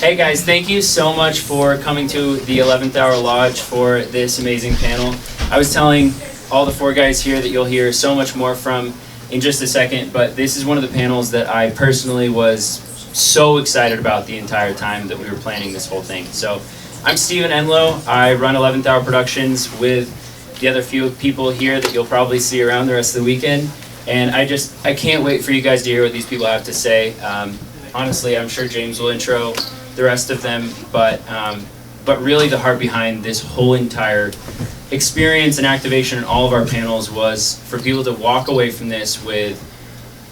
Hey guys, thank you so much for coming to the 11th Hour Lodge for this amazing panel. I was telling all the four guys here that you'll hear so much more from in just a second, but this is one of the panels that I personally was so excited about the entire time that we were planning this whole thing. So I'm Steven Enlow. I run 11th Hour Productions with the other few people here that you'll probably see around the rest of the weekend. And I can't wait for you guys to hear what these people have to say. Honestly, I'm sure James will intro the rest of them, but really the heart behind this whole entire experience and activation in all of our panels was for people to walk away from this with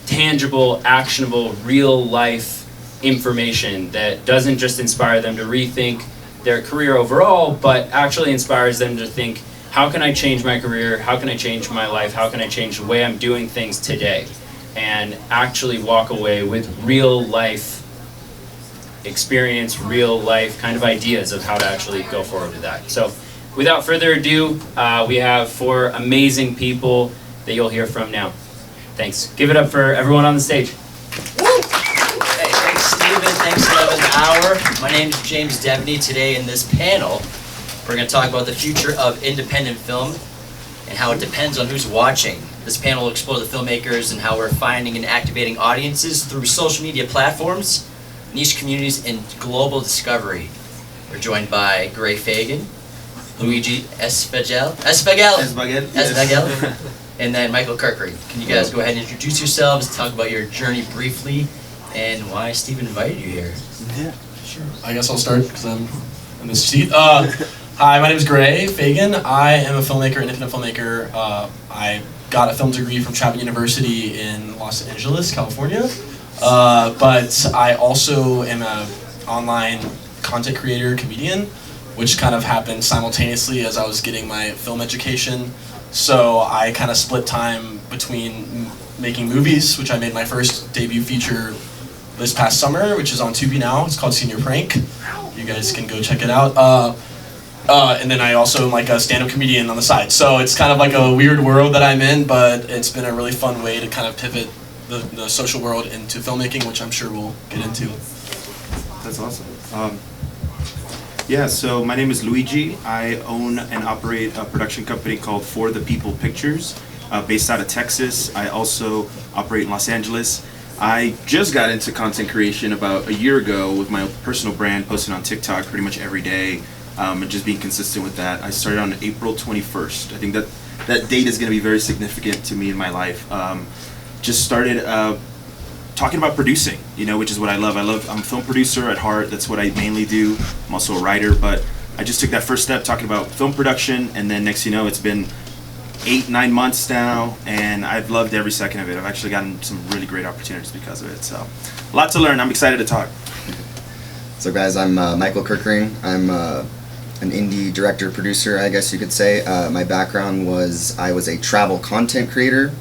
tangible, actionable, real life information that doesn't just inspire them to rethink their career overall, but actually inspires them to think, how can I change my career? How can I change my life? How can I change the way I'm doing things today? And actually walk away with real life experience, real life kind of ideas of how to actually go forward with that. So without further ado, we have four amazing people that you'll hear from now. Thanks. Give it up for everyone on the stage. Hey, thanks Steven, thanks 11th Hour. My name is James Deveney. Today in this panel, we're going to talk about the future of independent film and how it depends on who's watching. This panel will explore the filmmakers and how we're finding and activating audiences through social media platforms, niche communities, and global discovery. We're joined by Fagan, Luiggi Svageli, and then Michael Kerkering. Can you guys go ahead and introduce yourselves, talk about your journey briefly, and why Steve invited you here? Yeah, sure. I guess I'll start because I'm in this seat. Hi, my name is Fagan. I am a filmmaker, independent filmmaker. I got a film degree from Chapman University in Los Angeles, California. But I also am an online content creator, comedian, which kind of happened simultaneously as I was getting my film education. So I kind of split time between making movies, which I made my first debut feature this past summer, which is on Tubi now. It's called Senior Prank. You guys can go check it out. And then I also am like a stand-up comedian on the side. So it's kind of like a weird world that I'm in, but it's been a really fun way to kind of pivot the social world into filmmaking, which I'm sure we'll get into. That's awesome. Yeah, so my name is Luigi. I own and operate a production company called For the People Pictures, based out of Texas. I also operate in Los Angeles. I just got into content creation about a year ago with my personal brand, posting on TikTok pretty much every day, and just being consistent with that. I started on April 21st. I think that date is going to be very significant to me in my life. Just started talking about producing, which is what I love. I'm a film producer at heart. That's what I mainly do. I'm also a writer, but I just took that first step talking about film production, and then next it's been 8-9 months now, and I've loved every second of it. I've actually gotten some really great opportunities because of it. So, a lot to learn. I'm excited to talk. So guys, I'm Michael Kerkering. I'm an indie director producer, I guess you could say. My background was I was a travel content creator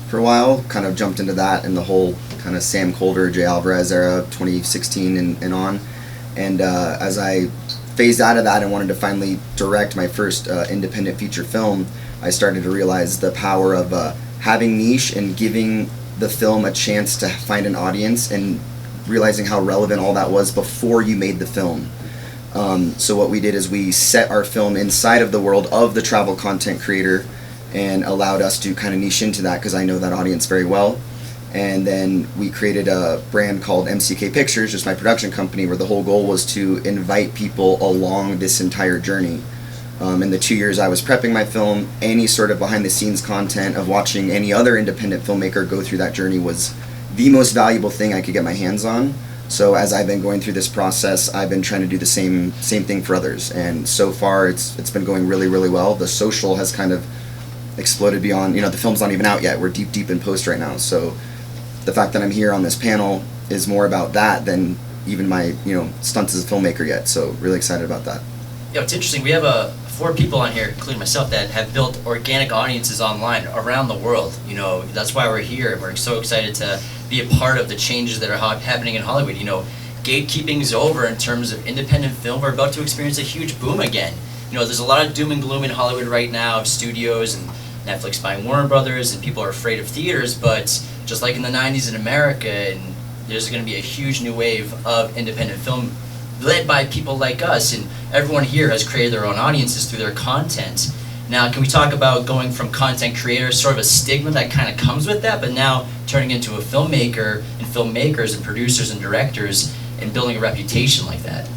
for a while, kind of jumped into that in the whole kind of Sam Colder, Jay Alvarez era, 2016 and on. And as I phased out of that and wanted to finally direct my first independent feature film, I started to realize the power of having niche and giving the film a chance to find an audience, and realizing how relevant all that was before you made the film. So what we did is we set our film inside of the world of the travel content creator and allowed us to kind of niche into that because I know that audience very well. And then we created a brand called MCK Pictures, just my production company, where the whole goal was to invite people along this entire journey. In the 2 years I was prepping my film, any sort of behind the scenes content of watching any other independent filmmaker go through that journey was the most valuable thing I could get my hands on. So as I've been going through this process, I've been trying to do the same thing for others. And so far it's been going really, really well. The social has kind of exploded beyond, the film's not even out yet. We're deep in post right now. So the fact that I'm here on this panel is more about that than even my, stunts as a filmmaker yet. So really excited about that. Yeah, it's interesting. We have 4 people on here, including myself, that have built organic audiences online around the world. That's why we're here. We're so excited to be a part of the changes that are happening in Hollywood. Gatekeeping's over in terms of independent film. We're about to experience a huge boom again. There's a lot of doom and gloom in Hollywood right now of studios and Netflix buying Warner Brothers, and people are afraid of theaters, but just like in the 90s in America, and there's going to be a huge new wave of independent film led by people like us, and everyone here has created their own audiences through their content. Now, can we talk about going from content creator, sort of a stigma that kind of comes with that, but now turning into a filmmaker and filmmakers and producers and directors and building a reputation like that?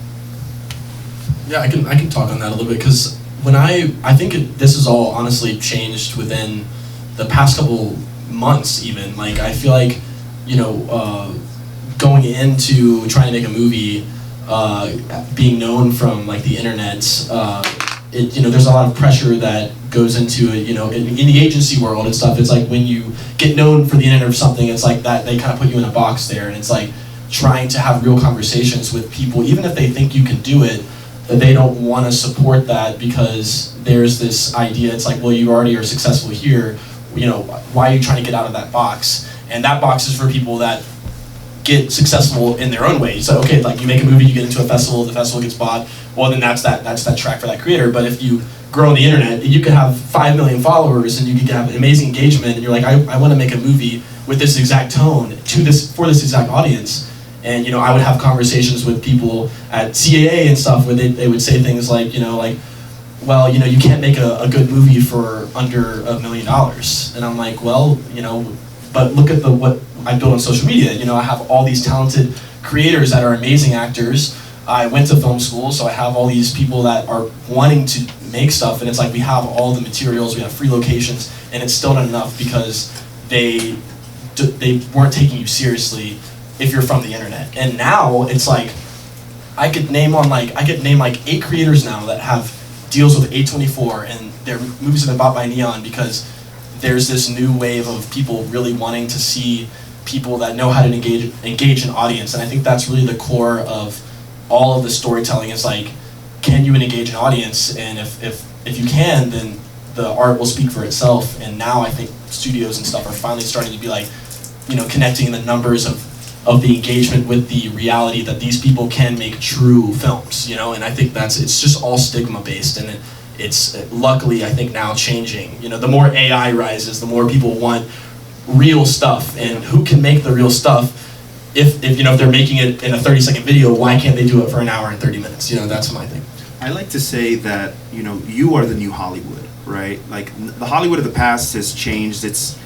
Yeah, I can talk on that a little bit, because when I think this has all honestly changed within the past couple months even. Like, I feel like, going into trying to make a movie, being known from like the internet, there's a lot of pressure that goes into it, in the agency world and stuff. It's like when you get known for the internet or something, it's like that they kind of put you in a box there, and it's like trying to have real conversations with people, even if they think you can do it, that they don't want to support that because there's this idea. It's like, well, you already are successful here, why are you trying to get out of that box? And that box is for people that get successful in their own way. So okay, like you make a movie, you get into a festival, the festival gets bought, well then that's that track for that creator. But if you grow on the internet, you could have 5 million followers and you could have amazing engagement, and you're like, I want to make a movie with this exact tone for this exact audience. And I would have conversations with people at CAA and stuff where they would say things like, well, you can't make a good movie for under $1 million. And I'm like, well, but look at what I built on social media. I have all these talented creators that are amazing actors. I went to film school, so I have all these people that are wanting to make stuff, and it's like we have all the materials, we have free locations, and it's still not enough because they weren't taking you seriously if you're from the internet. And now it's like I could name 8 creators now that have deals with A24, and their movies have been bought by Neon because there's this new wave of people really wanting to see people that know how to engage an audience. And I think that's really the core of all of the storytelling. Is like, can you engage an audience? And if you can, then the art will speak for itself. And now I think studios and stuff are finally starting to be like, connecting the numbers of the engagement with the reality that these people can make true films, and I think it's just all stigma based, and it's luckily I think now changing. The more AI rises, the more people want real stuff, and who can make the real stuff. If they're making it in a 30-second video, why can't they do it for an hour and 30 minutes? That's my thing. I like to say that you are the new Hollywood, right? Like the Hollywood of the past has changed. It's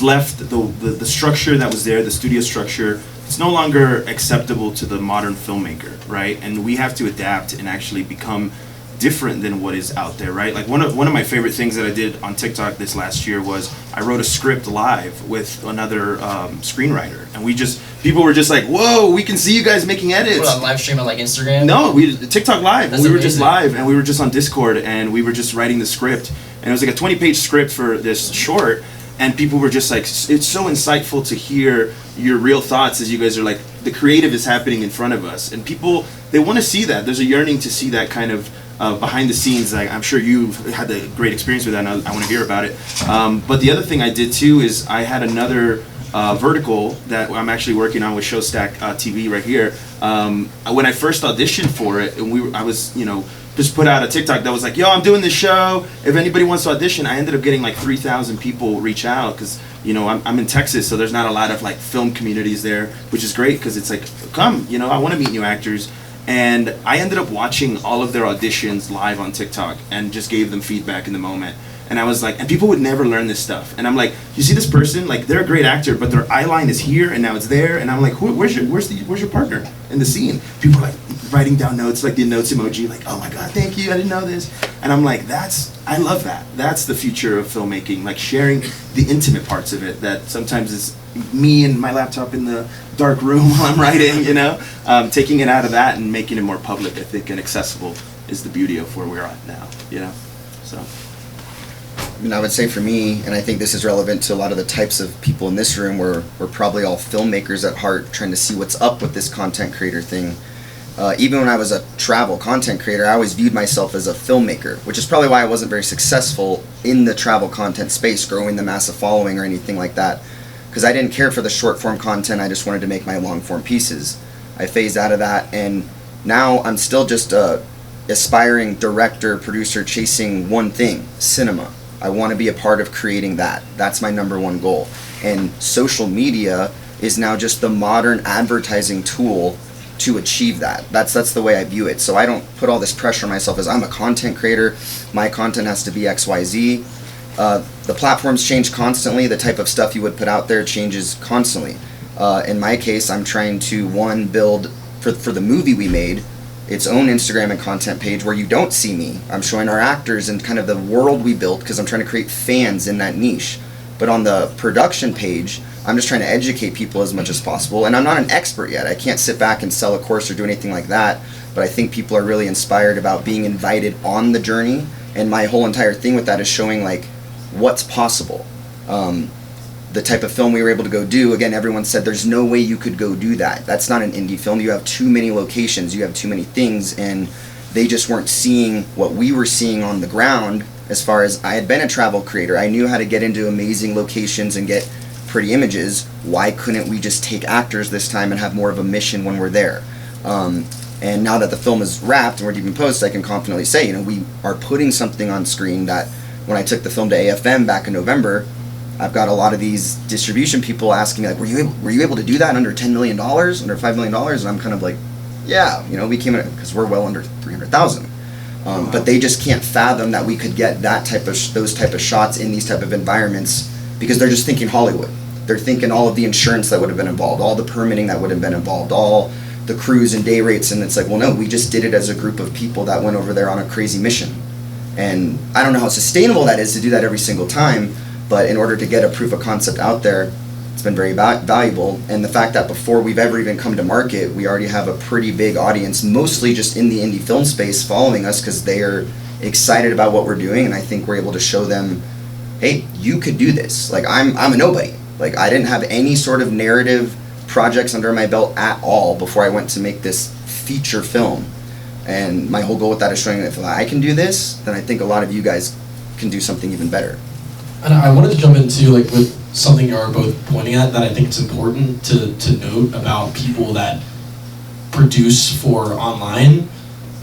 left the structure that was there, the studio structure. It's no longer acceptable to the modern filmmaker, right? And we have to adapt and actually become different than what is out there, right? Like one of my favorite things that I did on TikTok this last year was I wrote a script live with another screenwriter, and people were just like, "Whoa, we can see you guys making edits." What, on live stream on like Instagram? No, TikTok live. That's We were amazing. just live, and we were just on Discord, and we were just writing the script, and it was like a 20-page script for this short. And people were just like, it's so insightful to hear your real thoughts as you guys are like, the creative is happening in front of us. And people, they want to see that. There's a yearning to see that kind of behind the scenes. Like, I'm sure you've had a great experience with that, and I want to hear about it. But the other thing I did too is I had another vertical that I'm actually working on with Showstack TV right here. When I first auditioned for it, and I was, just put out a TikTok that was like, yo, I'm doing this show. If anybody wants to audition, I ended up getting like 3,000 people reach out because, I'm in Texas, so there's not a lot of like film communities there, which is great because it's like, come, I want to meet new actors. And I ended up watching all of their auditions live on TikTok and just gave them feedback in the moment. And I was like, and people would never learn this stuff. And I'm like, you see this person, like they're a great actor, but their eye line is here and now it's there. And I'm like, where's your partner in the scene? People are like writing down notes, like the notes emoji, like, oh my God, thank you, I didn't know this. And I'm like, I love that. That's the future of filmmaking, like sharing the intimate parts of it that sometimes is me and my laptop in the dark room while I'm writing, taking it out of that and making it more public, I think, and accessible is the beauty of where we're at now, so. I would say for me, and I think this is relevant to a lot of the types of people in this room, we're probably all filmmakers at heart, trying to see what's up with this content creator thing. Even when I was a travel content creator, I always viewed myself as a filmmaker, which is probably why I wasn't very successful in the travel content space, growing the massive following or anything like that. Because I didn't care for the short form content, I just wanted to make my long form pieces. I phased out of that, and now I'm still just a aspiring director, producer, chasing one thing: cinema. I want to be a part of creating that. That's my number one goal. And social media is now just the modern advertising tool to achieve that. That's the way I view it. So I don't put all this pressure on myself as I'm a content creator. My content has to be XYZ. The platforms change constantly. The type of stuff you would put out there changes constantly. In my case, I'm trying to, one, build, for the movie we made, its own Instagram and content page where you don't see me. I'm showing our actors and kind of the world we built because I'm trying to create fans in that niche. But on the production page, I'm just trying to educate people as much as possible. And I'm not an expert yet. I can't sit back and sell a course or do anything like that. But I think people are really inspired about being invited on the journey. And my whole entire thing with that is showing like what's possible. The type of film we were able to go do, again, everyone said there's no way you could go do that. That's not an indie film. You have too many locations, you have too many things, and they just weren't seeing what we were seeing on the ground. As far as I had been a travel creator, I knew how to get into amazing locations and get pretty images. Why couldn't we just take actors this time and have more of a mission when we're there? And now that the film is wrapped and we're deep in post, I can confidently say, you know, we are putting something on screen that when I took the film to AFM back in November, I've got a lot of these distribution people asking me, like, were you able to do that under $10 million, under $5 million? And I'm kind of like, yeah, you know, we came in, because we're well under 300,000. But they just can't fathom that we could get that type of those type of shots in these type of environments because they're just thinking Hollywood. They're thinking all of the insurance that would have been involved, all the permitting that would have been involved, all the crews and day rates, and it's like, well, no, we just did it as a group of people that went over there on a crazy mission. And I don't know how sustainable that is to do that every single time, but in order to get a proof of concept out there, it's been very valuable. And the fact that before we've ever even come to market, we already have a pretty big audience, mostly just in the indie film space, following us because they are excited about what we're doing. And I think we're able to show them, hey, you could do this. Like, I'm a nobody. Like, I didn't have any sort of narrative projects under my belt at all before I went to make this feature film. And my whole goal with that is showing that if I can do this, then I think a lot of you guys can do something even better. And I wanted to jump into, like, with something you are both pointing at that I think it's important to note about people that produce for online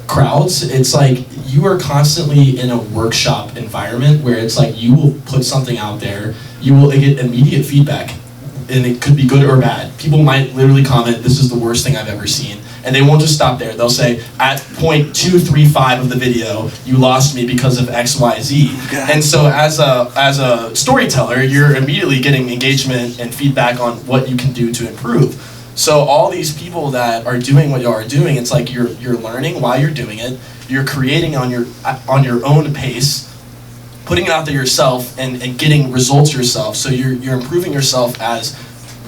crowds. It's like you are constantly in a workshop environment where it's like you will put something out there, you will get immediate feedback, and it could be good or bad. People might literally comment, this is the worst thing I've ever seen. And they won't just stop there. They'll say, at point 235 of the video, you lost me because of X, Y, Z. And so as a storyteller, you're immediately getting engagement and feedback on what you can do to improve. So all these people that are doing what you are doing, it's like you're learning while you're doing it. You're creating on your own pace, putting it out there yourself and getting results yourself. So you're improving yourself as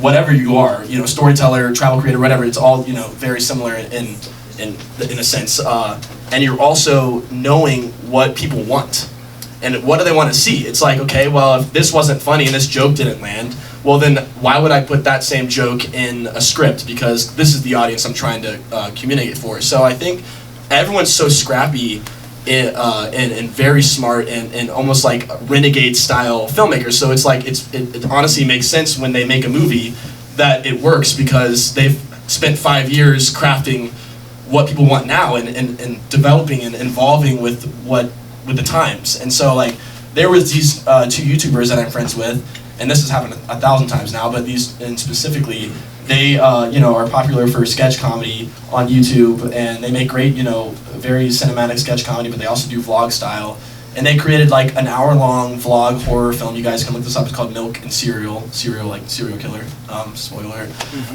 whatever you are, you know, storyteller, travel creator, whatever. It's all, you know, very similar in a sense. And you're also knowing what people want and what do they want to see. It's like, okay, well, if this wasn't funny and this joke didn't land, well then why would I put that same joke in a script? Because this is the audience I'm trying to communicate for. So I think everyone's so scrappy and very smart and almost like renegade style filmmakers. So it's like it honestly makes sense when they make a movie that it works because they've spent 5 years crafting what people want now and developing and evolving with the times. And so like there was these two YouTubers that I'm friends with, and this has happened 1,000 times now, but these, and specifically, they are popular for sketch comedy on YouTube, and they make great, very cinematic sketch comedy, but they also do vlog style. And they created like an hour-long vlog horror film. You guys can look this up. It's called Milk and Cereal. Cereal like serial killer. Spoiler.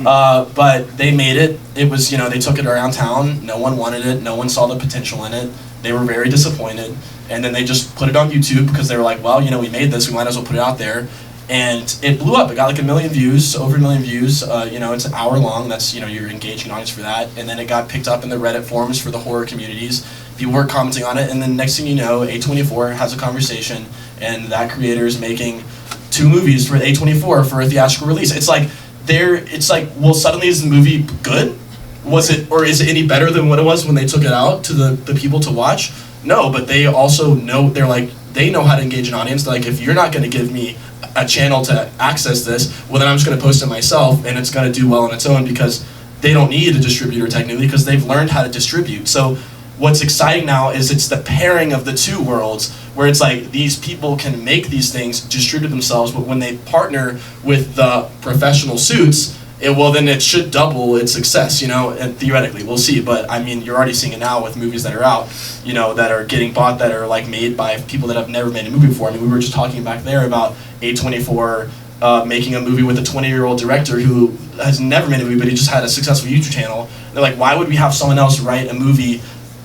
But they made it. It was, they took it around town. No one wanted it. No one saw the potential in it. They were very disappointed. And then they just put it on YouTube because they were like, well, we made this. We might as well put it out there. And it blew up. It got like 1 million views, over 1 million views. It's an hour long. That's, you're engaging an audience for that. And then it got picked up in the Reddit forums for the horror communities. People were commenting on it. And then next thing you know, A24 has a conversation. And that creator is making 2 movies for A24 for a theatrical release. It's like, well, suddenly is the movie good? Was it, or is it any better than what it was when they took it out to the people to watch? No, but they also know, they know how to engage an audience. They're like, if you're not going to give me a channel to access this, well then I'm just going to post it myself and it's going to do well on its own because they don't need a distributor technically because they've learned how to distribute. So what's exciting now is it's the pairing of the two worlds where it's like these people can make these things, distribute themselves, but when they partner with the professional suits, then it should double its success, and theoretically, we'll see. But I mean, you're already seeing it now with movies that are out, that are getting bought, that are like made by people that have never made a movie before. I mean, we were just talking back there about A24 making a movie with a 20-year-old director who has never made a movie, but he just had a successful YouTube channel. They're like, why would we have someone else write a movie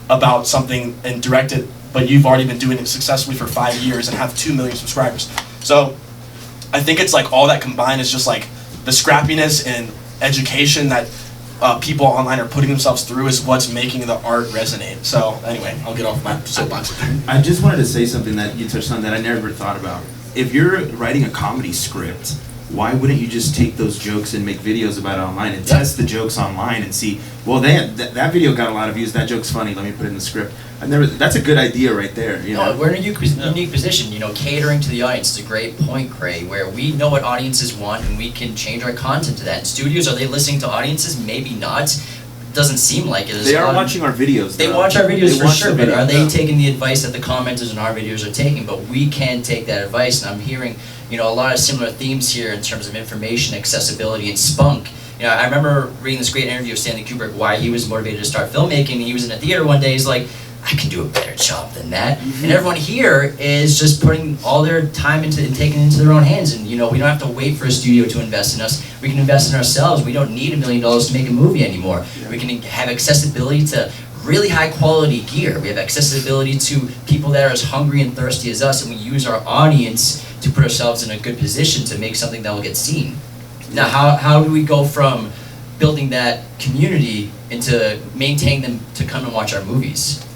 about something and direct it, but you've already been doing it successfully for 5 years and have 2 million subscribers? So I think it's like all that combined is just like the scrappiness and education that people online are putting themselves through is what's making the art resonate. So anyway, I'll get off my soapbox. I just wanted to say something that you touched on that I never thought about. If you're writing a comedy script, why wouldn't you just take those jokes and make videos about it online and test the jokes online and see, well, that video got a lot of views, that joke's funny, let me put it in the script. That's a good idea right there. No, we're in a unique position, catering to the audience is a great point, Gray, where we know what audiences want and we can change our content to that. And studios, are they listening to audiences? Maybe not. Doesn't seem like it. They are watching our videos, though. They watch our videos for sure, but are they taking the advice that the commenters in our videos are taking? But we can take that advice, and I'm hearing, a lot of similar themes here in terms of information, accessibility, and spunk. I remember reading this great interview of Stanley Kubrick, why he was motivated to start filmmaking. He was in a theater one day, he's like, I can do a better job than that. Mm-hmm. And everyone here is just putting all their time into and taking it into their own hands. And we don't have to wait for a studio to invest in us. We can invest in ourselves. We don't need $1 million to make a movie anymore. Yeah. We can have accessibility to really high quality gear. We have accessibility to people that are as hungry and thirsty as us, and we use our audience to put ourselves in a good position to make something that will get seen. Now, how do we go from building that community into maintaining them to come and watch our movies?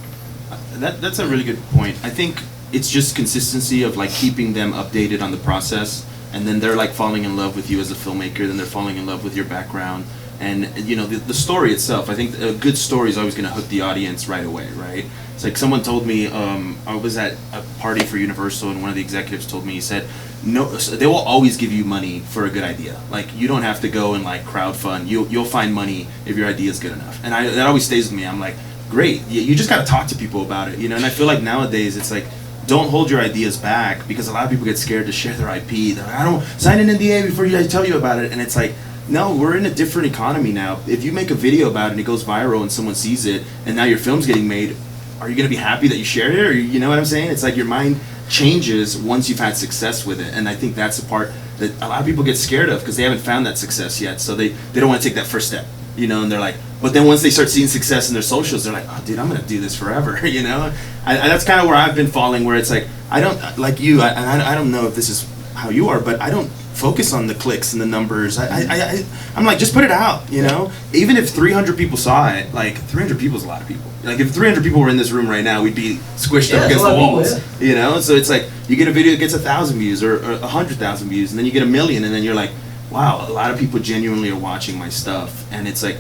That's a really good point. I think it's just consistency of like keeping them updated on the process, and then they're like falling in love with you as a filmmaker, then they're falling in love with your background, and the story itself. I think a good story is always going to hook the audience right away, right? It's like someone told me, I was at a party for Universal, and one of the executives told me, he said, no, they will always give you money for a good idea. Like, you don't have to go and like crowdfund. You'll find money if your idea is good enough. And that always stays with me. I'm like, great, you just got to talk to people about it, and I feel like nowadays it's like, don't hold your ideas back, because a lot of people get scared to share their IP. They're like, I don't sign an NDA before I tell you about it, and it's like, no, we're in a different economy now. If you make a video about it and it goes viral and someone sees it, and now your film's getting made, are you going to be happy that you shared it, or you know what I'm saying? It's like your mind changes once you've had success with it, and I think that's the part that a lot of people get scared of, because they haven't found that success yet, so they don't want to take that first step. And they're like, but then once they start seeing success in their socials, they're like, oh, dude, I'm going to do this forever, that's kind of where I've been falling, where it's like, I don't, like you, I don't know if this is how you are, but I don't focus on the clicks and the numbers. I'm like, just put it out, Even if 300 people saw it, like, 300 people is a lot of people. Like, if 300 people were in this room right now, we'd be squished up against the walls, So it's like, you get a video that gets 1,000 views or 100,000 views, and then you get 1 million, and then you're like, wow, a lot of people genuinely are watching my stuff. And it's like,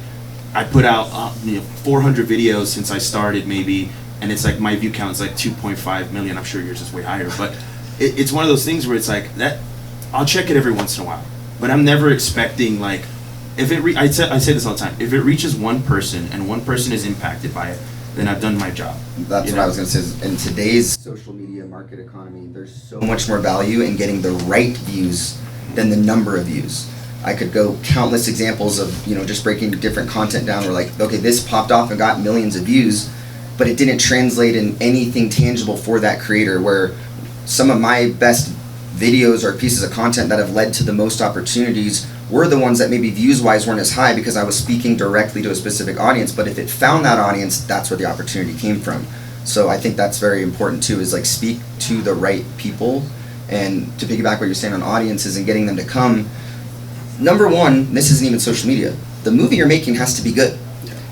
I put out 400 videos since I started, maybe, and it's like my view count is like 2.5 million. I'm sure yours is way higher, but it's one of those things where it's like that. I'll check it every once in a while, but I'm never expecting like, if it I say this all the time. If it reaches one person and one person is impacted by it, then I've done my job. That's what I was going to say. In today's social media market economy, there's so much more value in getting the right views than the number of views. I could go countless examples of, just breaking different content down. Where like, okay, this popped off and got millions of views, but it didn't translate in anything tangible for that creator, where some of my best videos or pieces of content that have led to the most opportunities were the ones that maybe views-wise weren't as high because I was speaking directly to a specific audience, but if it found that audience, that's where the opportunity came from. So I think that's very important too, is like speak to the right people. And to piggyback what you're saying on audiences and getting them to come, number one, this isn't even social media. The movie you're making has to be good.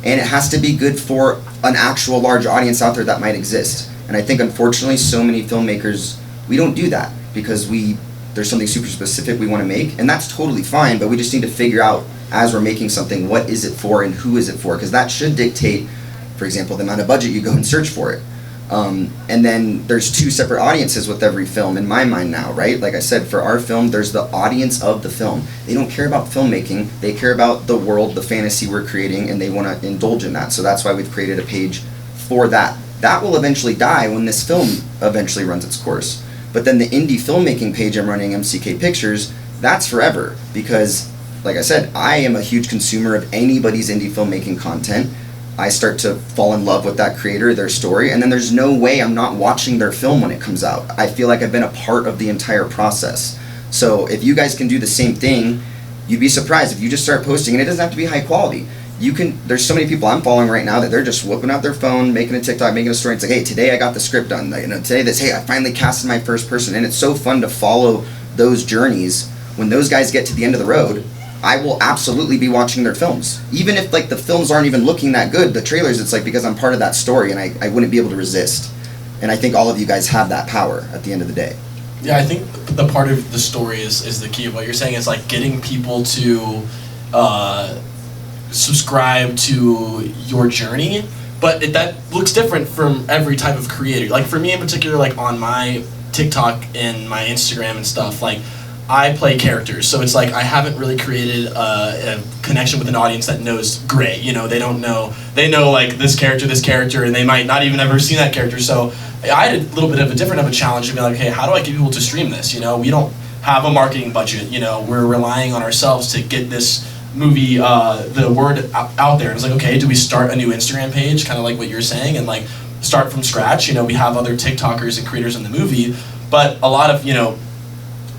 And it has to be good for an actual large audience out there that might exist. And I think unfortunately so many filmmakers, we don't do that because there's something super specific we want to make, and that's totally fine, but we just need to figure out as we're making something, what is it for and who is it for, because that should dictate, for example, the amount of budget you go and search for it. And then there's 2 separate audiences with every film in my mind now, right? Like I said, for our film, there's the audience of the film. They don't care about filmmaking, they care about the world, the fantasy we're creating, and they want to indulge in that. So that's why we've created a page for that. That will eventually die when this film eventually runs its course. But then the indie filmmaking page I'm running, MCK Pictures, that's forever, because like I said, I am a huge consumer of anybody's indie filmmaking content. I start to fall in love with that creator, their story, and then there's no way I'm not watching their film when it comes out. I feel like I've been a part of the entire process. So if you guys can do the same thing, you'd be surprised if you just start posting, and it doesn't have to be high quality. There's so many people I'm following right now that they're just whipping out their phone, making a TikTok, making a story. It's like, hey, today I got the script done. Today hey, I finally casted my first person. And it's so fun to follow those journeys. When those guys get to the end of the road, I will absolutely be watching their films. Even if like the films aren't even looking that good, the trailers, it's like because I'm part of that story and I wouldn't be able to resist. And I think all of you guys have that power at the end of the day. Yeah, I think the part of the story is the key of what you're saying. It's like getting people to subscribe to your journey, but that looks different from every type of creator. Like for me in particular, like on my TikTok and my Instagram and stuff, like I play characters, so it's like I haven't really created a connection with an audience that knows Gray. You know, they know like this character, and they might not even ever seen that character. So I had a little bit of a different of a challenge to be like, hey, how do I get people to stream this? You know, we don't have a marketing budget. You know, we're relying on ourselves to get this movie, the word out there. And it's like, okay, do we start a new Instagram page, kind of like what you're saying, and like start from scratch? You know, we have other TikTokers and creators in the movie, but a lot of, you know,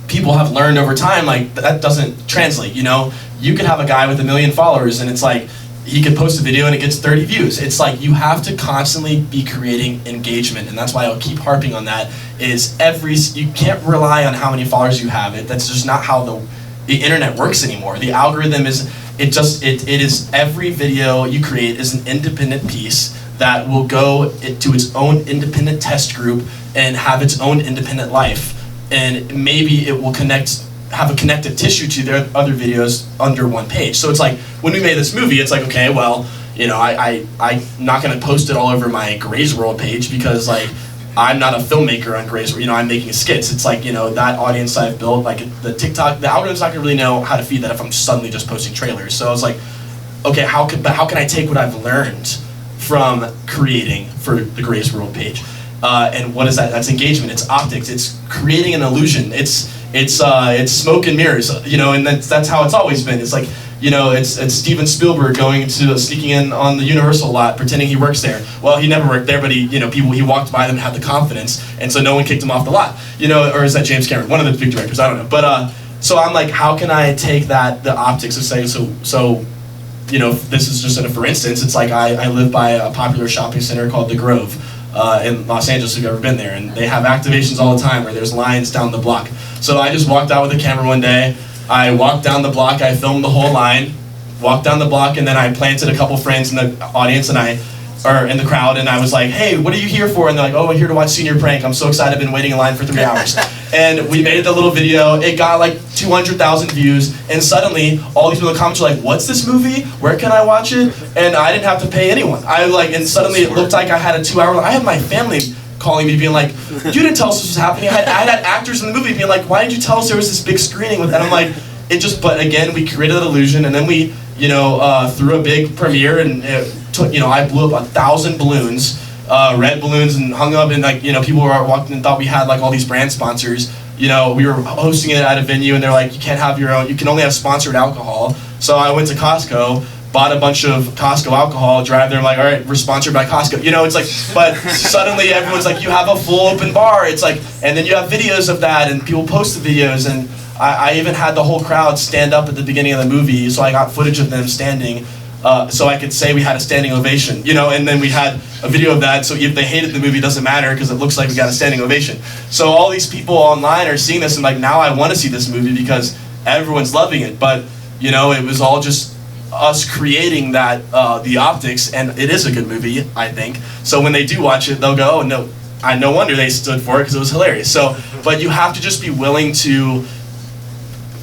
people have learned over time, like that doesn't translate. You know, you could have a guy with 1 million followers and it's like he could post a video and it gets 30 views. It's like you have to constantly be creating engagement, and that's why I'll keep harping on that. You can't rely on how many followers you have. That's just not how the internet works anymore. The algorithm is it is every video you create is an independent piece that will go to its own independent test group and have its own independent life. And maybe it will have a connective tissue to their other videos under one page. So it's like, when we made this movie, it's like, okay, well, you know, I'm not gonna post it all over my Gray's World page because like, I'm not a filmmaker on Gray's World, you know, I'm making skits. It's like, you know, that audience I've built, like the TikTok, the algorithm's not gonna really know how to feed that if I'm suddenly just posting trailers. So I was like, okay, how can I take what I've learned from creating for the Gray's World page? And what is that? That's engagement. It's optics. It's creating an illusion. It's smoke and mirrors. You know, and that's how it's always been. It's like, you know, it's Steven Spielberg sneaking in on the Universal lot, pretending he works there. Well, he never worked there, but he walked by them and had the confidence, and so no one kicked him off the lot. You know, or is that James Cameron? One of the big directors. I don't know. But so I'm like, how can I take the optics of saying so. You know, this is just for instance. It's like I live by a popular shopping center called The Grove. In Los Angeles, if you've ever been there, and they have activations all the time where there's lines down the block. So I just walked out with a camera one day, I walked down the block, I filmed the whole line, walked down the block, and then I planted a couple frames in the audience or in the crowd, and I was like, hey, what are you here for? And they're like, oh, we're here to watch Senior Prank. I'm so excited, I've been waiting in line for 3 hours. And we made the little video, it got like 200,000 views, and suddenly all these people in the comments were like, what's this movie? Where can I watch it? And I didn't have to pay anyone. And suddenly it looked like I had a 2-hour, I had my family calling me being like, you didn't tell us this was happening. I had actors in the movie being like, why didn't you tell us there was this big screening? And I'm like, but again, we created that illusion, and then we, you know, threw a big premiere, and I blew up 1,000 balloons, red balloons, and hung up, and like, you know, people were walking and thought we had like all these brand sponsors. You know, we were hosting it at a venue, and they're like, you can't have your own, you can only have sponsored alcohol. So I went to Costco, bought a bunch of Costco alcohol, drive there, I'm like, all right, we're sponsored by Costco. You know, it's like, but suddenly everyone's like, you have a full open bar. It's like, and then you have videos of that, and people post the videos, and I even had the whole crowd stand up at the beginning of the movie, so I got footage of them standing, so I could say we had a standing ovation, you know, and then we had a video of that, so if they hated the movie, it doesn't matter, because it looks like we got a standing ovation. So all these people online are seeing this, and like, now I want to see this movie because everyone's loving it, but, you know, it was all just us creating that, the optics, and it is a good movie, I think. So when they do watch it, they'll go, oh, no wonder they stood for it, because it was hilarious. So, but you have to just be willing to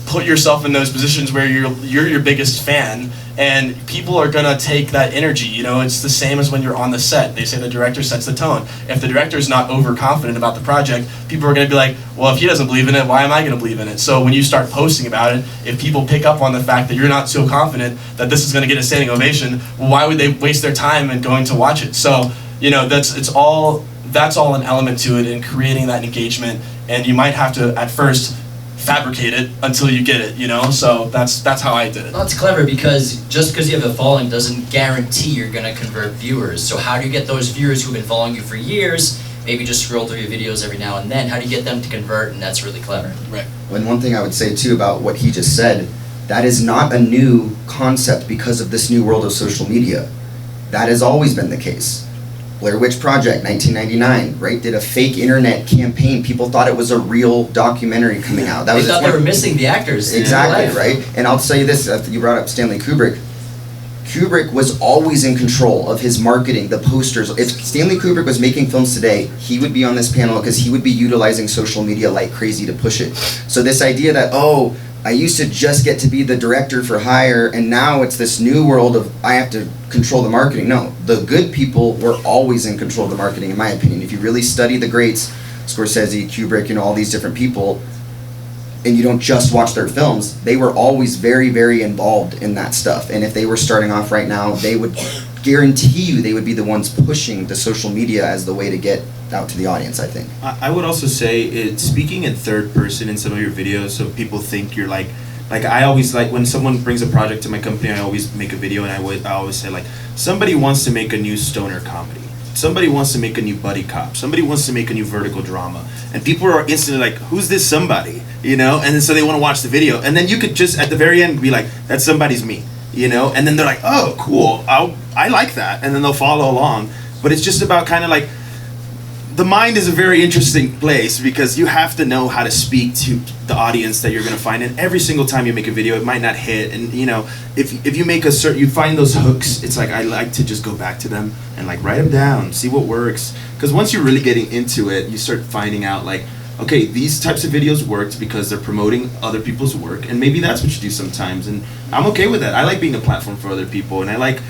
put yourself in those positions where you're your biggest fan, and people are gonna take that energy. You know, it's the same as when you're on the set. They say the director sets the tone. If the director's not overconfident about the project, people are gonna be like, well, if he doesn't believe in it, why am I gonna believe in it? So when you start posting about it, if people pick up on the fact that you're not so confident that this is gonna get a standing ovation, well, why would they waste their time in going to watch it? So, you know, that's all an element to it in creating that engagement, and you might have to, at first, fabricate it until you get it, you know? So that's how I did it. Well, that's clever, because just because you have a following doesn't guarantee you're going to convert viewers. So how do you get those viewers who've been following you for years, maybe just scroll through your videos every now and then, how do you get them to convert? And that's really clever. Right. And one thing I would say too about what he just said, that is not a new concept because of this new world of social media. That has always been the case. Blair Witch Project, 1999, right? Did a fake internet campaign. People thought it was a real documentary coming out. They thought they were missing the actors. Exactly, in real life. right? And I'll tell you this, you brought up Stanley Kubrick. Kubrick was always in control of his marketing, the posters. If Stanley Kubrick was making films today, he would be on this panel because he would be utilizing social media like crazy to push it. So this idea that, oh, I used to just get to be the director for hire, and now it's this new world of I have to control the marketing. No, the good people were always in control of the marketing, in my opinion. If you really study the greats, Scorsese, Kubrick, you know, all these different people, and you don't just watch their films, they were always very, very involved in that stuff. And if they were starting off right now, they would guarantee you they would be the ones pushing the social media as the way to get out to the audience, I think. I would also say speaking in third person in some of your videos, so people think you're like I always like when someone brings a project to my company, I always make a video and I always say like, somebody wants to make a new stoner comedy, somebody wants to make a new buddy cop, somebody wants to make a new vertical drama, and people are instantly like, who's this somebody, you know? And then so they want to watch the video, and then you could just at the very end be like, that somebody's me, you know? And then they're like, oh cool, I like that, and then they'll follow along. But it's just about kind of like, the mind is a very interesting place because you have to know how to speak to the audience that you're going to find, and every single time you make a video it might not hit, and you know, if you make you find those hooks, it's like I like to just go back to them and like write them down, see what works, because once you're really getting into it you start finding out like, okay, these types of videos worked because they're promoting other people's work, and maybe that's what you do sometimes, and I'm okay with that. I like being a platform for other people, and I like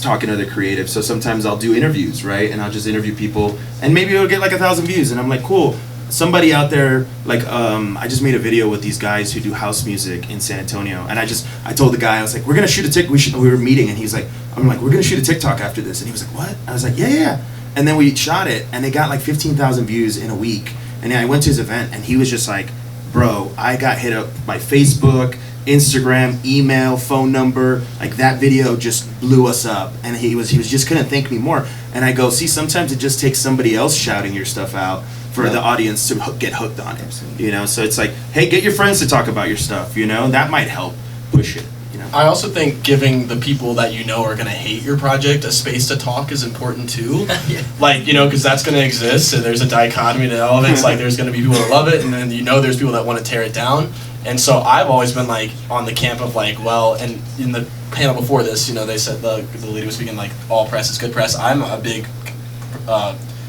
talking to other creatives, so sometimes I'll do interviews, right? And I'll just interview people, and maybe it'll get like 1,000 views, and I'm like, cool. Somebody out there, like, I just made a video with these guys who do house music in San Antonio, and I told the guy, I was like, we're gonna shoot a we were meeting, and he's like, I'm like, we're gonna shoot a TikTok after this, and he was like, what? I was like, yeah. And then we shot it, and they got like 15,000 views in a week, and then I went to his event, and he was just like, bro, I got hit up by Facebook, Instagram, email, phone number, like that video just blew us up, and he was just couldn't thank me more. And I go, see, sometimes it just takes somebody else shouting your stuff out for the audience to get hooked on it, you know? So it's like, hey, get your friends to talk about your stuff, you know? That might help push it, you know? I also think giving the people that you know are going to hate your project a space to talk is important too. Yeah. Like, you know, because that's going to exist, so there's a dichotomy to all of it. It's like there's going to be people that love it, and then you know there's people that want to tear it down. And so I've always been like on the camp of like, well, and in the panel before this, you know, they said the lady was speaking like all press is good press. I'm a big,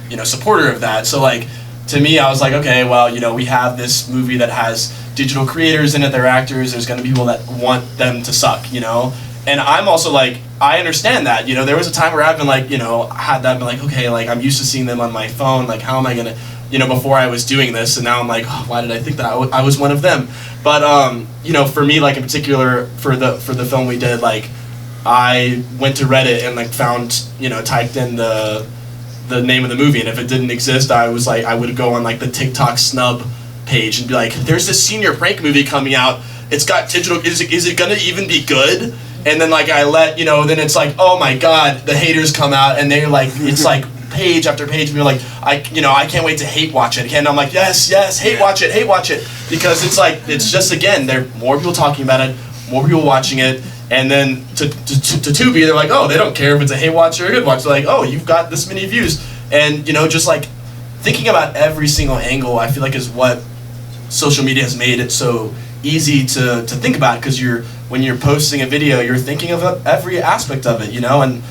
you know, supporter of that. So like, to me, I was like, okay, well, you know, we have this movie that has digital creators in it, they're actors, there's going to be people that want them to suck, you know? And I'm also like, I understand that, you know, there was a time where I've been like, you know, had that, been like, okay, like I'm used to seeing them on my phone, like how am I going to, you know, before I was doing this, and now I'm like, oh, why did I think that I was one of them? But, you know, for me, like in particular, for the film we did, like, I went to Reddit and like found, you know, typed in the name of the movie, and if it didn't exist, I was like, I would go on like the TikTok snub page and be like, there's this senior prank movie coming out, it's got digital, is it gonna even be good? And then like I let, you know, then it's like, oh my god, the haters come out, and they're like, it's like page after page, and you're like, I can't wait to hate watch it. And I'm like, yes, hate watch it, because it's like, it's just, again, there are more people talking about it, more people watching it, and then to Tubi, they're like, oh, they don't care if it's a hate watch or a good watch. They're like, oh, you've got this many views. And, you know, just like thinking about every single angle, I feel like is what social media has made it so easy to think about, because when you're posting a video, you're thinking of every aspect of it, you know? And,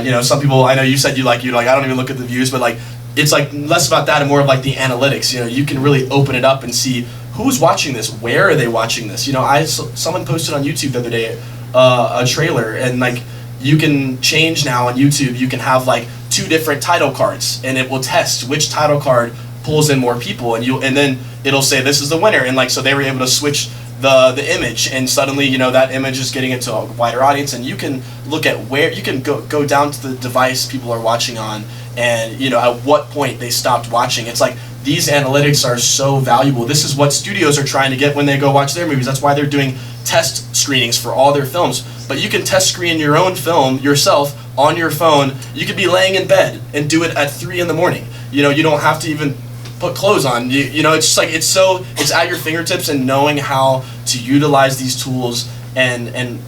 you know, some people, I know you said you're like, I don't even look at the views, but like, it's like less about that and more of like the analytics. You know, you can really open it up and see who's watching this, where are they watching this. You know, someone posted on YouTube the other day a trailer, and like you can change now on YouTube, you can have like 2 different title cards, and it will test which title card pulls in more people, and then it'll say this is the winner, and like so they were able to switch the image, and suddenly, you know, that image is getting into a wider audience, and you can look at where you can go down to the device people are watching on and at what point they stopped watching. It's like these analytics are so valuable. This is what studios are trying to get when they go watch their movies. That's why they're doing test screenings for all their films. But you can test screen your own film yourself on your phone. You could be laying in bed and do it at 3 in the morning. You don't have to even put clothes on. It's just like it's at your fingertips, and knowing how to utilize these tools and